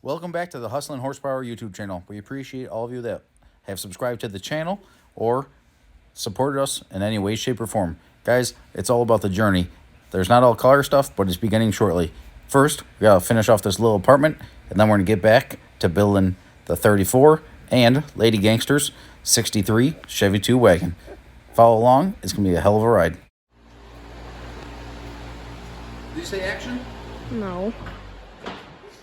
Welcome back to the Hustlin' Horsepower YouTube channel. We appreciate all of you that have subscribed to the channel or supported us in any way, shape, or form. Guys, it's all about the journey. There's not all car stuff, but it's beginning shortly. First, we gotta finish off this little apartment, and then we're gonna get back to building the 34 and Lady Gangster's 63 Chevy 2 wagon. Follow along, it's gonna be a hell of a ride. Did you say action? No.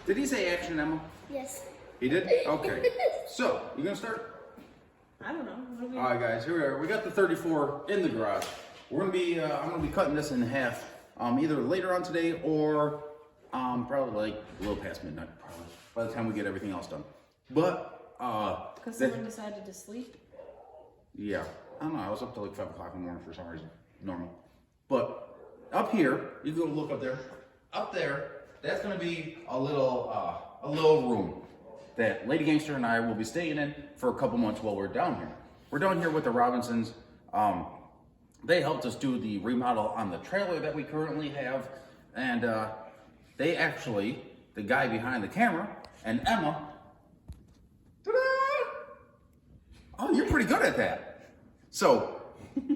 Did he say action, Emma? Yes. He did? Okay. So, you gonna start? I don't know. All right, guys, here we are. We got the 34 in the garage. We're gonna be, I'm gonna be cutting this in half, either later on today or probably like a little past midnight, probably, by the time we get everything else done. But, because someone decided to sleep? Yeah, I don't know. I was up till like 5 o'clock in the morning for some reason. Normal. But up here, you can go look up there. Up there, that's gonna be a little room that Lady Gangster and I will be staying in for a couple months while we're down here. We're down here with the Robinsons. They helped us do the remodel on the trailer that we currently have, and they actually, the guy behind the camera and Emma. Ta-da! Oh, you're pretty good at that. So,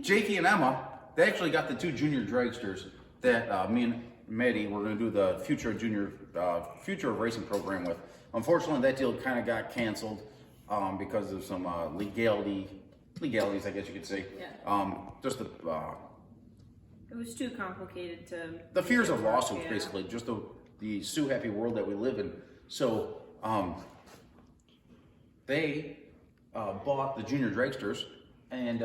Jakey and Emma, they actually got the 2 junior dragsters that me and Maddie were going to do the future of racing program with. Unfortunately, that deal kind of got canceled because of some legalities, I guess you could say. Yeah. Just the It was too complicated to. the fears of lawsuits, basically, just the sue happy world that we live in. So they bought the junior dragsters, and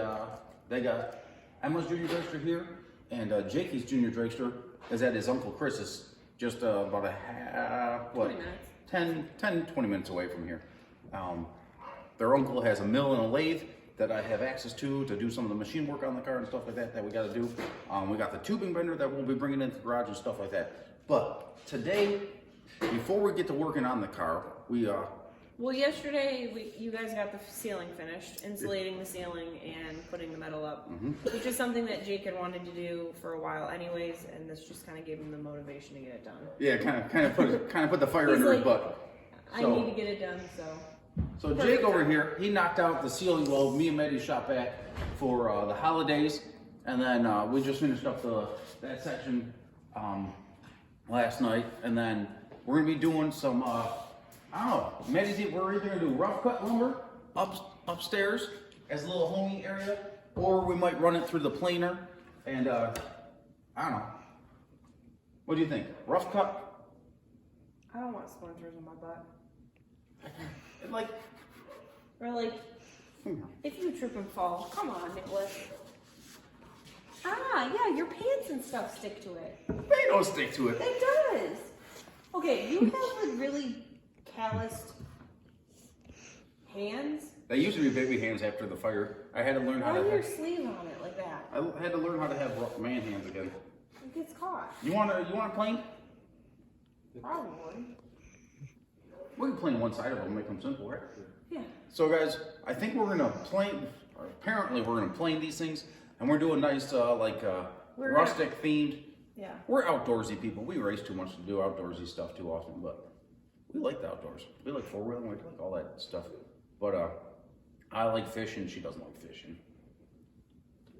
they got Emma's junior dragster here, and Jakey's junior dragster is at his Uncle Chris's, just about a half, 20 minutes. 20 minutes away from here. Their uncle has a mill and a lathe that I have access to do some of the machine work on the car and stuff like that we got to do. We got the tubing bender that we'll be bringing into the garage and stuff like that. But today, before we get to working on the car, Well, yesterday you guys got the ceiling finished, insulating the ceiling and putting the metal up, which is something that Jake had wanted to do for a while, anyways, and this just kind of gave him the motivation to get it done. Yeah, kind of put the fire under his butt. I need to get it done, so. So Jake over here, he knocked out the ceiling load. Me and Maddie shot back for the holidays, and then we just finished up that section last night, and then we're gonna be doing some. I don't know. Maddie's we're either gonna do rough cut lumber upstairs as a little homey area, or we might run it through the planer, and I don't know. What do you think? Rough cut? I don't want splinters in my butt. Or if you trip and fall, come on, Nicholas. Yeah, your pants and stuff stick to it. They don't stick to it. It does. Okay, you have like really calloused hands. They used to be baby hands after the fire. I had to learn how to have your sleeve on it like that. I had to learn how to have rough man hands again. It gets caught. You want a plane? Probably. We can plane one side of them, make them simple, right? Yeah. So guys, I think we're gonna plane, or apparently we're gonna plane these things, and we're doing nice, rustic themed. Yeah. We're outdoorsy people. We race too much to do outdoorsy stuff too often, but we like the outdoors. We like four-wheeling, we like all that stuff. But I like fishing, she doesn't like fishing.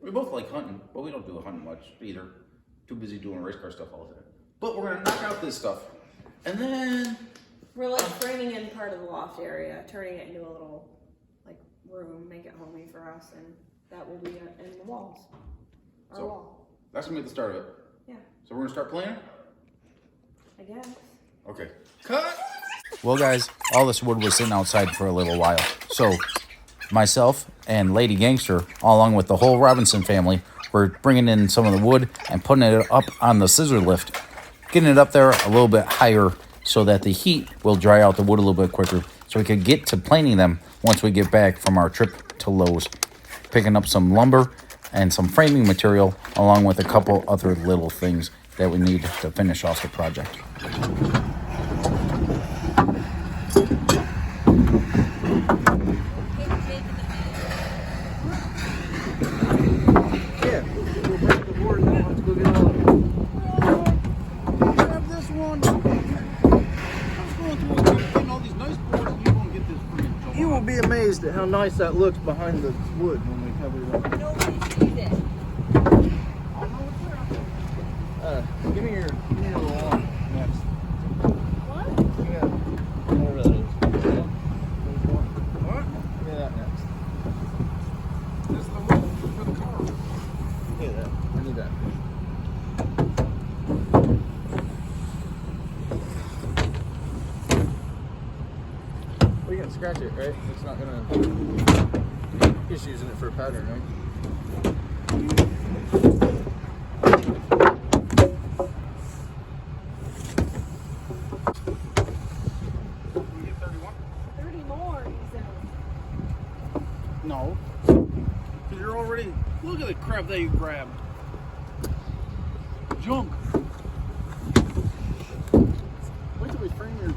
We both like hunting, but we don't do hunting much either. Too busy doing race car stuff all the time. But we're gonna knock out this stuff. And then we're like framing in part of the loft area, turning it into a little like room, make it homey for us, and that will be in the walls. Our wall. That's gonna be the start of it. Yeah. So we're gonna start playing? I guess. Okay. Cut! Well guys, all this wood was sitting outside for a little while. So myself and Lady Gangster, along with the whole Robinson family, we're bringing in some of the wood and putting it up on the scissor lift, getting it up there a little bit higher so that the heat will dry out the wood a little bit quicker, so we could get to planing them once we get back from our trip to Lowe's. Picking up some lumber and some framing material, along with a couple other little things that we need to finish off the project. Yeah, we'll break the board now. Let's go get all of it. Grab this one. Let's go through it. will be amazed at how nice that looks behind the wood when we cover it up. Nobody sees it. Give me your little arm next. What? Yeah. Whatever that is. What? Give me that next. This is the wood for the car. Yeah, that. I need that. Well, you can scratch it, right? It's not gonna. Just using it for a pattern, right? We get 31? 30 more, he said. No. Because you're already. Look at the crap that you grabbed. Junk. Wait till we frame your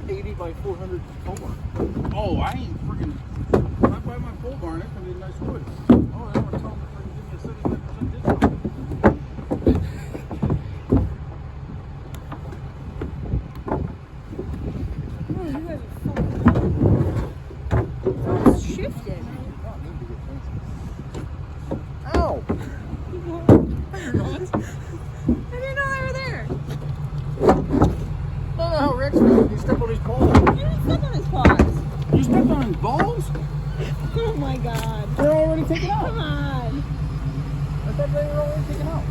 80 by 400 pole barn. Oh, I ain't freaking. When I buy my pole barn, it's gonna be nice wood. Oh, I'm gonna tell them to freaking give me a 75% discount. Oh, you guys are fucking. It's shifted. Ow! I didn't know they were there. I don't know how Rex feels when you step on his paws. You didn't step on his paws. You stepped on his balls? Oh my god. They're already taken out. Come on. I thought they were already taken out.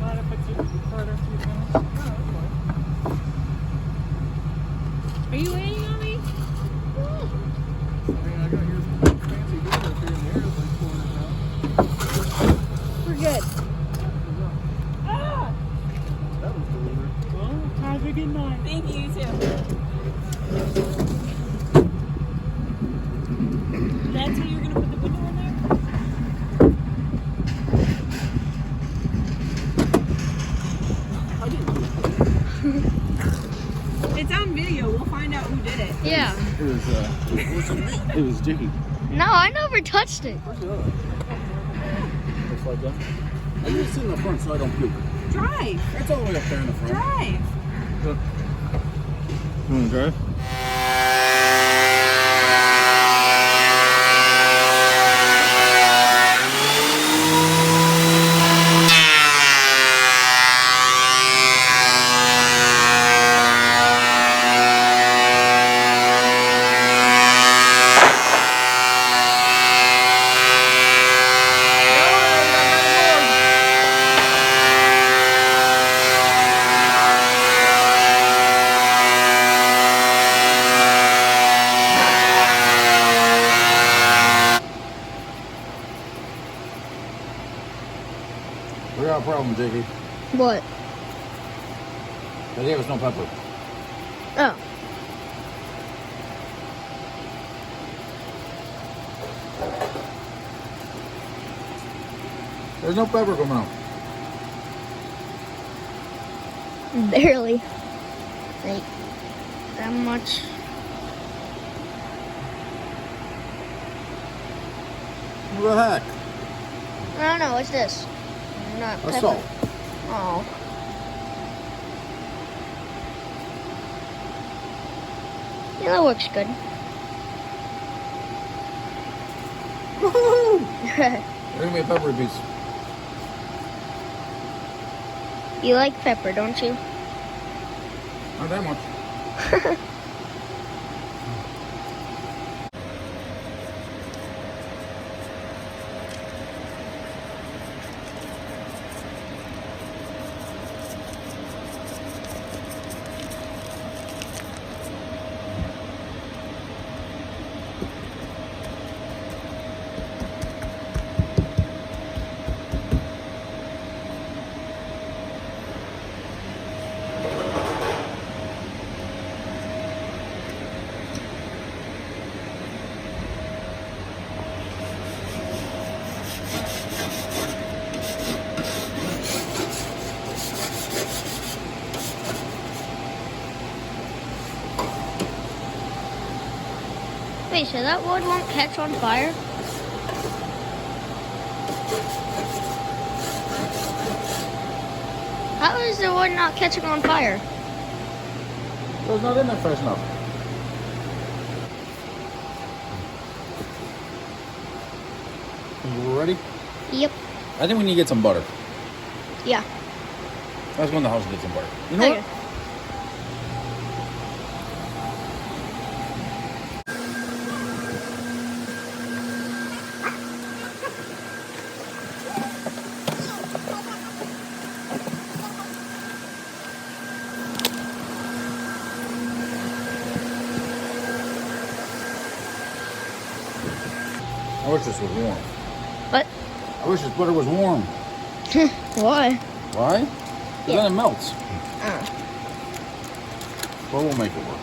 Not if it's the card after you finish. No, that's fine. Are you waiting on me? I mean, I got your fancy door up here in the air, like 400 pounds. We're good. Ah! That was delivered. Well, have a good night. Thank you, you too. That's how you're gonna put the window in there? I didn't do it. It's on video. We'll find out who did it. Yeah. It was Jiggy. No, I never touched it. Where's the other one? Looks like that. I need to sit in the front so I don't puke. Drive. It's all the way up there in the front. Drive. You want to drive? We got a problem, Jiggy. What? They gave us no pepper. Oh. There's no pepper coming out. Barely. Like, that much. What the heck? I don't know, what's this? Not That's pepper. salt. Oh. Yeah, that looks good. Woohoo! Bring me a pepper piece. You like pepper, don't you? Not that much. Wait, so that wood won't catch on fire? How is the wood not catching on fire? It was not in there fast enough. You ready? Yep. I think we need to get some butter. Yeah. Let's go in the house and get some butter. You know Okay. what? I wish this was warm. But I wish this butter was warm. why? Why? Because Yeah. then it melts. Oh. But we'll make it work.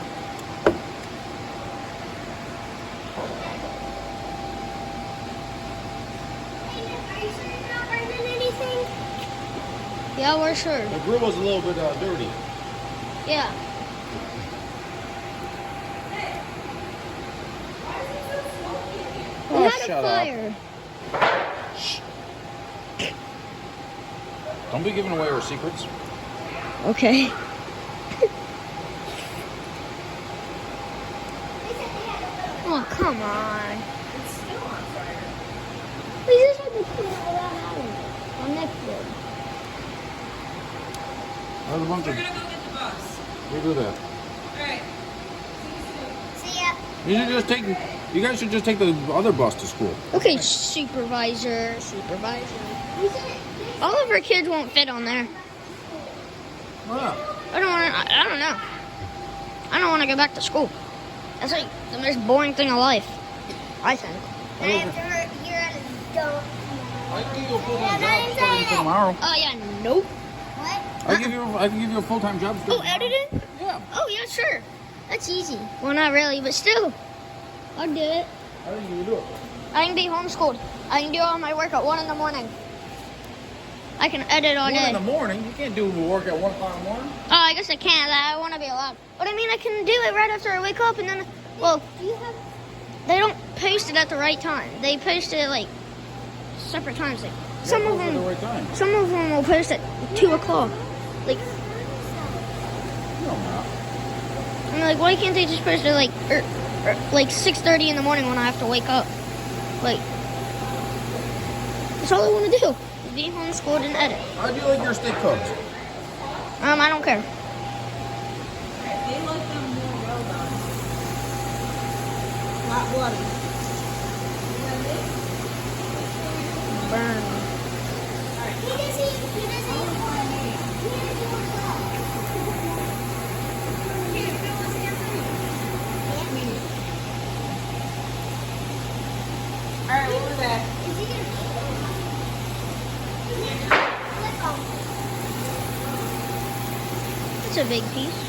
Yeah, we're sure. The grill was a little bit dirty. Yeah. We Oh, had a shut up. fire. Don't be giving away our secrets. Okay. Oh, come on. It's still on fire. We just had to put it without having it on next one. There's a bunch We're of... gonna go get the bus. We do that. Alright. See ya. You should just take... You guys should just take the other bus to school. Okay, supervisor. All of our kids won't fit on there. Yeah. I don't know. I don't want to go back to school. That's like the most boring thing of life, I think. I can give you a full-time job starting tomorrow. Oh yeah, nope. I can give you a full-time job Oh, starting editing? Yeah. Oh yeah, sure. That's easy. Well, not really, but still, I'll do it. I think you can do it. I can be homeschooled. I can do all my work at 1 in the morning. I can edit all 1 day. in the morning? You can't do work at 1 o'clock in the morning. Oh, I guess I can't. I want to be allowed. But I mean, I can do it right after I wake up, and then, well, they don't post it at the right time. They post it like separate times. Like some of At the them, right time. some of them will post at 2 o'clock. Like, No, not. I'm like, why can't they just post it like 6:30 in the morning when I have to wake up? Like, that's all I want to do. Is be homeschooled and edit. How do you like your steak cooked? I don't care. They like them more well done. Not bloody. Burn. Alright, we'll be back. That's a big piece.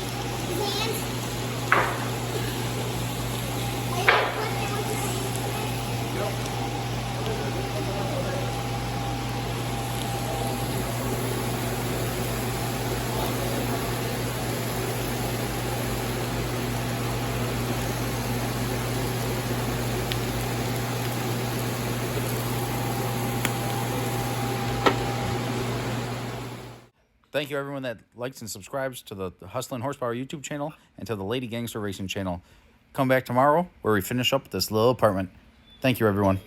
Thank you, everyone that likes and subscribes to the Hustlin' Horsepower YouTube channel and to the Lady Gangster Racing channel. Come back tomorrow where we finish up this little apartment. Thank you, everyone.